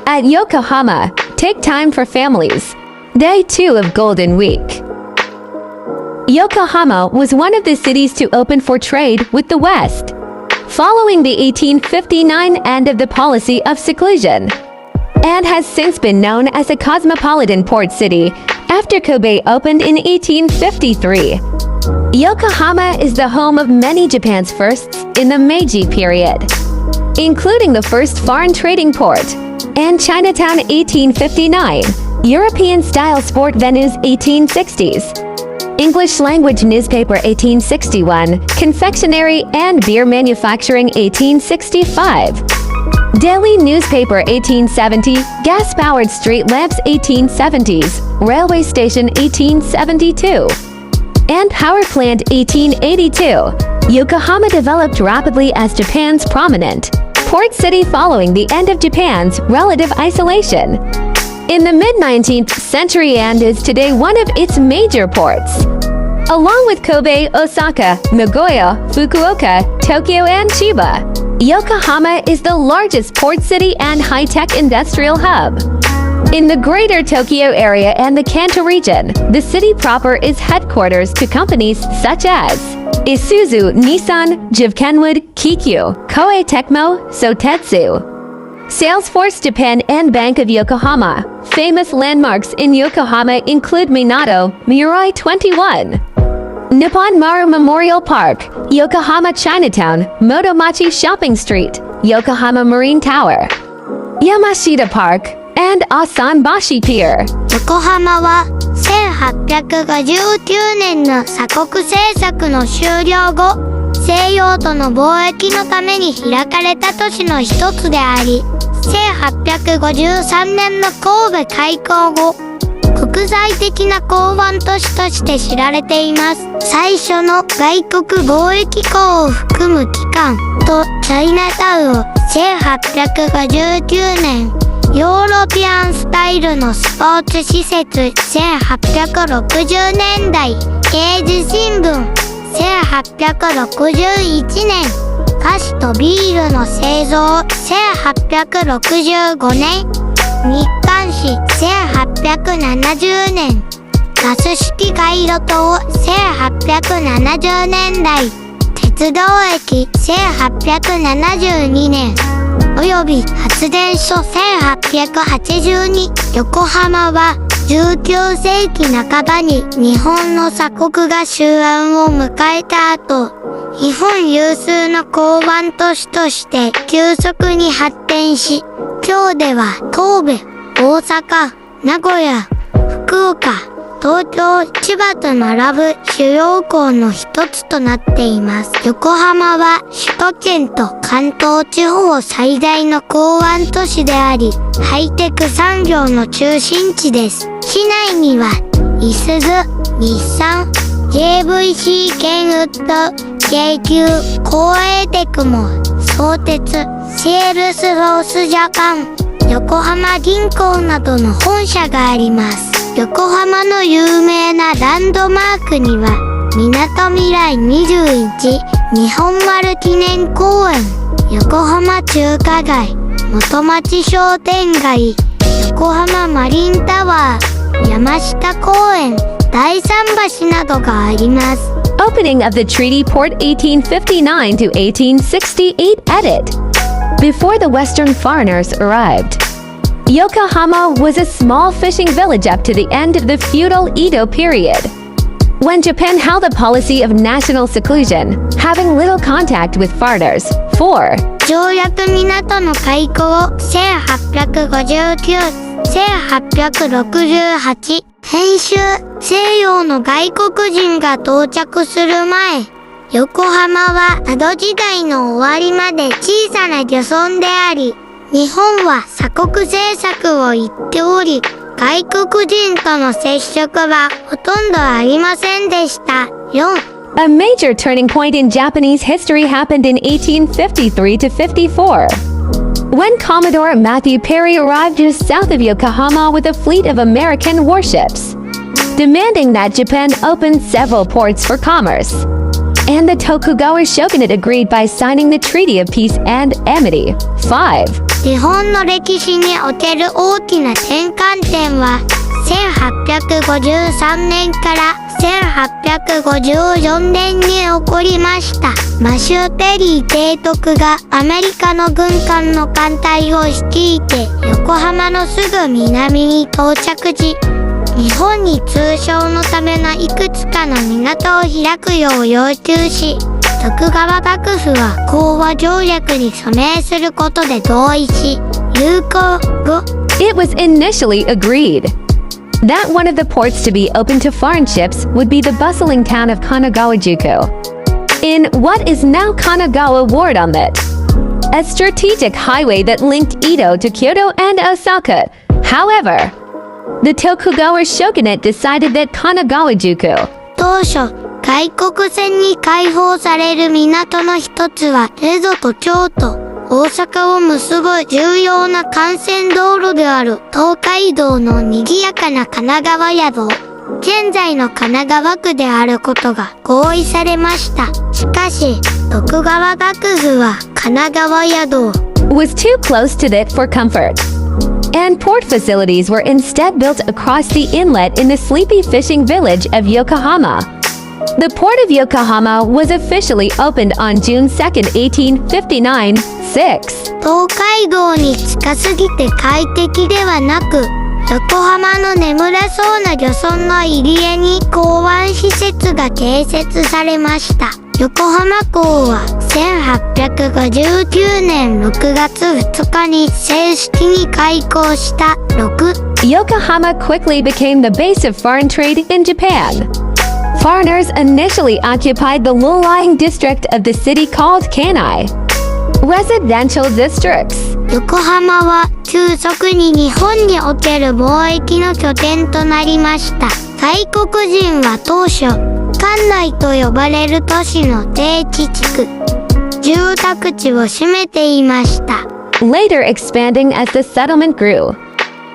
At Yokohama, take time for families. Day 2 of Golden Week. Yokohama was one of the cities to open for trade with the West, following the 1859 end of the policy of seclusion, and has since been known as a cosmopolitan port city after Kobe opened in 1853. Yokohama is the home of many Japan's firsts in the Meiji period, including the first foreign trading port, and Chinatown 1859, European-style sport venues 1860s, English-language newspaper 1861, confectionery and beer manufacturing 1865, daily newspaper 1870, gas-powered street lamps 1870s, railway station 1872, and power plant 1882. Yokohama developed rapidly as Japan's prominent port city following the end of Japan's relative isolation in the mid-19th century and is today one of its major ports. Along with Kobe, Osaka, Nagoya, Fukuoka, Tokyo, and Chiba, Yokohama is the largest port city and high-tech industrial hub. In the greater Tokyo area and the Kanto region, the city proper is headquarters to companies such as Isuzu, Nissan, Jivkenwood, Kikyu, Koei Tecmo, Sotetsu, Salesforce Japan, and Bank of Yokohama. Famous landmarks in Yokohama include Minato, Mirai 21, Nippon Maru Memorial Park, Yokohama Chinatown, Motomachi Shopping Street, Yokohama Marine Tower, Yamashita Park, and Asanbashi Pier. 横浜は1859年の鎖国政策の終了後、西洋との貿易のために開かれた都市の一つであり、1853年の神戸開港後、国際的な港湾都市として知られています。最初の外国貿易港を含む機関とチャイナタウンを1859年、ヨーロピアンスタイルのスポーツ施設1860年代、英字新聞1861年、菓子とビールの製造1865年、日刊紙1870年、ガス式街路灯1870年代、鉄道駅1872年、および発電所1882。横浜は19世紀半ばに日本の鎖国が終焉を迎えた後、日本有数の港湾都市として急速に発展し、今日では神戸、大阪、名古屋、福岡、東京、千葉と並ぶ主要港の一つとなっています。横浜は首都圏と関東地方最大の港湾都市であり、ハイテク産業の中心地です。市内には、いすゞ、日産、JVC ケンウッド、京急、光栄テクモ、相鉄、セールスフォースジャパン、横浜銀行などの本社があります。横浜の有名なランドマークには、みなとみらい21日本丸記念公園、横浜中華街、元町商店街、横浜マリンタワー、山下公園、第三橋などがあります。Opening of the Treaty Port 1859 to 1868 edit. Before the Western foreigners arrived, Yokohama was a small fishing village up to the end of the feudal Edo period, when Japan held a policy of national seclusion, having little contact with foreigners. 4. 条約港の開港1859、1868、編集、西洋の外国人が到着する前、横浜は江戸時代の終わりまで小さな漁村であり、日本は鎖国政策を言っており、外国人との接触はほとんどありませんでした。4. A major turning point in Japanese history happened in 1853 to 54. When Commodore Matthew Perry arrived just south of Yokohama with a fleet of American warships, demanding that Japan open several ports for commerce. and the Tokugawa shogunate agreed by signing the Treaty of Peace and Amity. 5. 日本の歴史における大きな転換点は1853年から1854年に起こりました。マシュー・ペリー提督がアメリカの軍艦の艦隊を率いて横浜のすぐ南に到着時、日本に通商のためのいくつかの港を開くよう要求し、徳川幕府は講和条約に署名することで同意し、友好後、It was initially agreed that one of the ports to be open to foreign ships would be the bustling town of Kanagawa-juku, in what is now Kanagawa Ward on it, a strategic highway that linked Edo to Kyoto and Osaka. However, the Tokugawa shogunate decided that Kanagawa-juku, 当初、外国船に開放される港の一つは江戸と京都、大阪を結ぶ重要な幹線道路である東海道の賑やかな神奈川宿、現在の神奈川区であることが合意されました。しかし、徳川幕府は神奈川宿 was too close to it for comfort, and port facilities were instead built across the inlet in the sleepy fishing village of Yokohama. The port of Yokohama was officially opened on June 2nd, 1859. 6. 東海道に近すぎて快適ではなく、横浜の眠れそうな漁村の入り江に港湾施設が建設されました。横浜港は1859年6月2日に正式に開港した。6. Yokohama quickly became the base of foreign trade in Japan. Foreigners initially occupied the low-lying district of the city called Kanai. Residential districts. 横浜は急速に日本における貿易の拠点となりました。外国人は当初、関内と呼ばれる都市の低地地区、住宅地を占めていました。Later expanding as the settlement grew,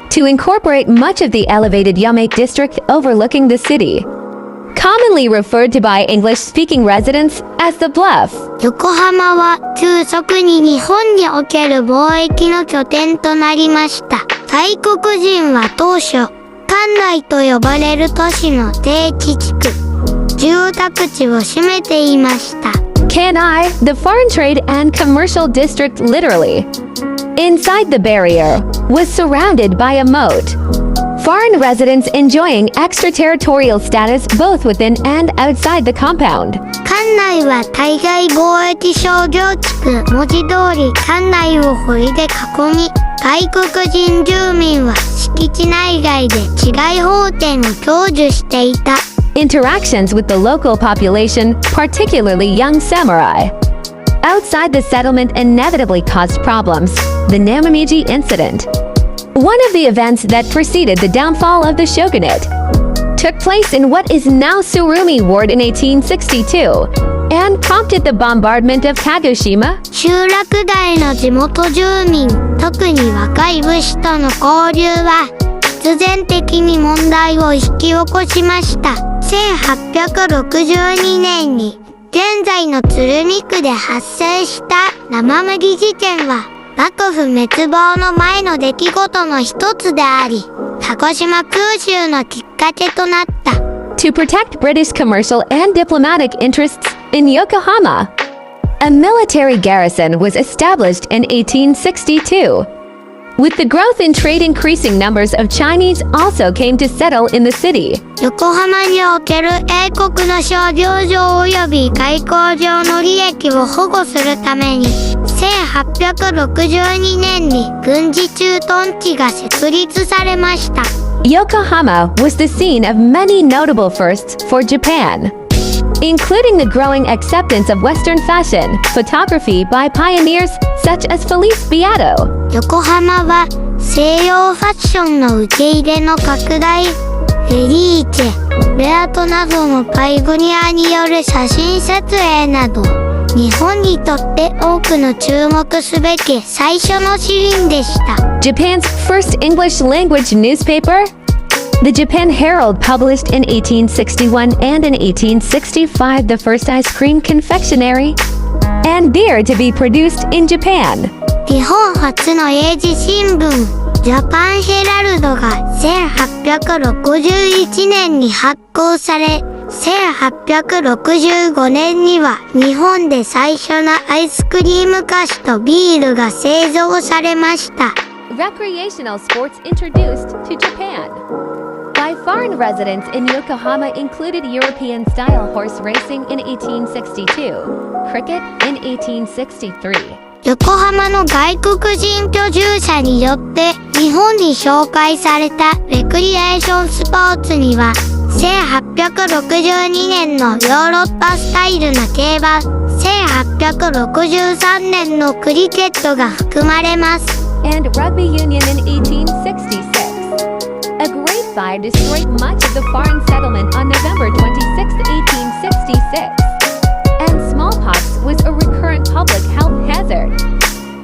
to incorporate much of the elevated Yamate district overlooking the city, commonly referred to by English-speaking residents as the Bluff. 横浜は急速に日本における貿易の拠点となりました。外国人は当初、関内と呼ばれる都市の低地地区、住宅地を占めていました。Kanai, the foreign trade and commercial district literally, inside the barrier, was surrounded by a moat. Foreign residents enjoying extraterritorial status both within and outside the compound. 関内は対外貿易商業地区、文字通り関内を堀で囲み、外国人住民は敷地内外で治外法典を享受していた。Interactions with the local population, particularly young samurai, outside the settlement inevitably caused problems. The Namamiji incident, one of the events that preceded the downfall of the shogunate, took place in what is now Surumi Ward in 1862 and prompted the bombardment of Kagoshima. 集落外の地元住民、特に若い武士との交流は必然的に問題を引き起こしました。1862年に現在の鶴見区で発生した生麦事件は幕府滅亡の前の出来事の一つであり、鹿児島空襲のきっかけとなった。To protect British commercial and diplomatic interests in Yokohama, a military garrison was established in 1862. With the growth in trade, increasing numbers of Chinese also came to settle in the city. 横浜における英国の商業上及び外交上の利益を保護するために、1862年に軍事駐屯地が設立されました。Yokohama was the scene of many notable firsts for Japan, including the growing acceptance of Western fashion photography by pioneers such as Felice Beato. 横浜は西洋ファッションの受け入れの拡大、フェリーチェ、ベアトなどのパイオニアによる写真撮影など、日本にとって多くの注目すべき最初のシーンでした。Japan's first English language newspaper, The Japan Herald published in 1861 and in 1865 the first ice cream confectionery and beer to be produced in Japan. 日本初の英字新聞、ジャパンヘラルドが1861年に発行され、1865年には日本で最初のアイスクリーム菓子とビールが製造されました。Recreational sports introduced to Japan. By foreign residents in Yokohama included European-style horse racing in 1862, cricket in 1863. 横浜の外国人居住者によって日本に紹介されたレクリエーションスポーツには1862年のヨーロッパスタイルな競馬、1863年のクリケットが含まれます。And rugby union in 1866. A great fire destroyed much of the foreign settlement on November 26, 1866. And smallpox was a recurrent public health hazard.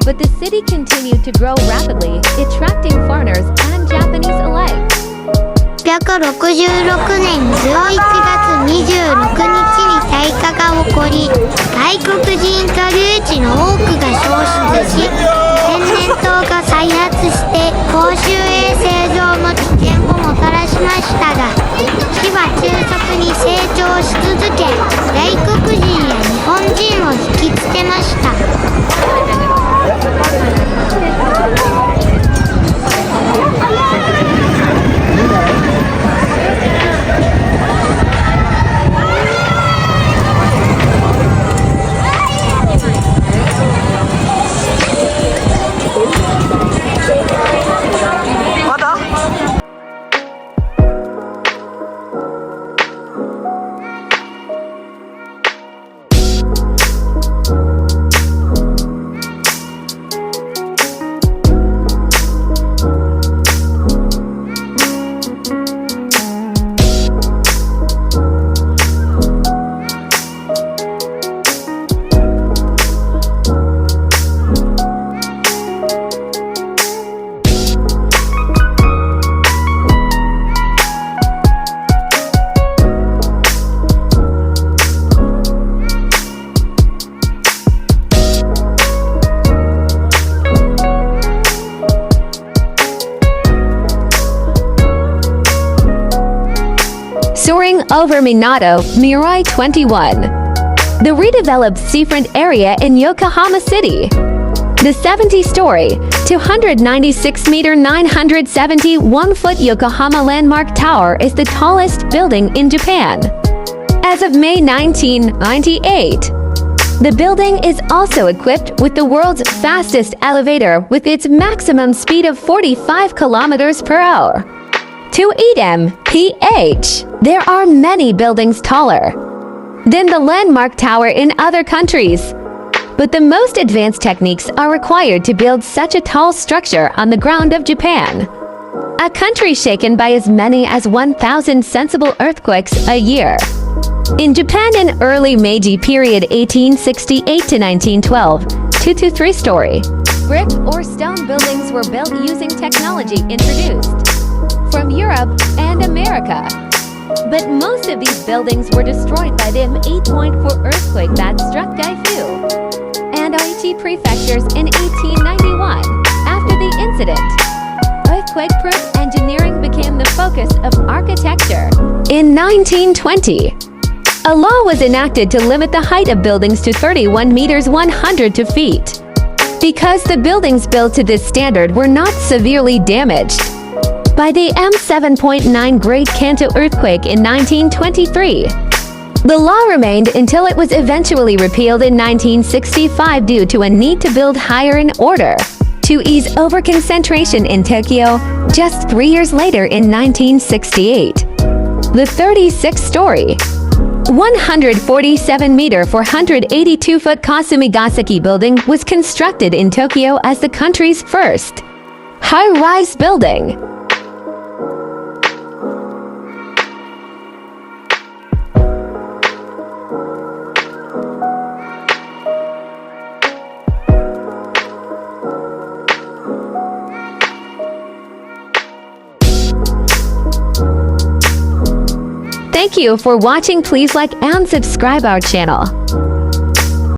But the city continued to grow rapidly, attracting foreigners and Japanese alike. 1866年11月26日に大火が起こり、外国人居留地の多くが消失し、天然痘が再発して公衆衛生上の危険をもたらしましたが、市は急速に成長し続け、外国人や日本人を引きつけました。Soaring over Minato, Mirai 21. The redeveloped seafront area in Yokohama City. The 70-story, 296-meter 971-foot Yokohama Landmark Tower is the tallest building in Japan. As of May 1998, the building is also equipped with the world's fastest elevator with its maximum speed of 45 kilometers per hour. To 8 mph, there are many buildings taller than the landmark tower in other countries. But the most advanced techniques are required to build such a tall structure on the ground of Japan, a country shaken by as many as 1,000 sensible earthquakes a year. In Japan in early Meiji period 1868 to 1912, 2 to 3-story brick or stone buildings were built using technology introduced from Europe and America. But most of these buildings were destroyed by the 8.4 earthquake that struck Gaifu and Aichi prefectures in 1891. After the incident, earthquake-proof engineering became the focus of architecture. In 1920, a law was enacted to limit the height of buildings to 31 meters 102 feet. Because the buildings built to this standard were not severely damaged by the M7.9 Great Kanto earthquake in 1923. The law remained until it was eventually repealed in 1965 due to a need to build higher in order to ease overconcentration in Tokyo. Just 3 years later in 1968, the 36-story, 147-meter 482-foot Kasumigaseki building was constructed in Tokyo as the country's first high-rise building. Thank you for watching. Please like and subscribe our channel.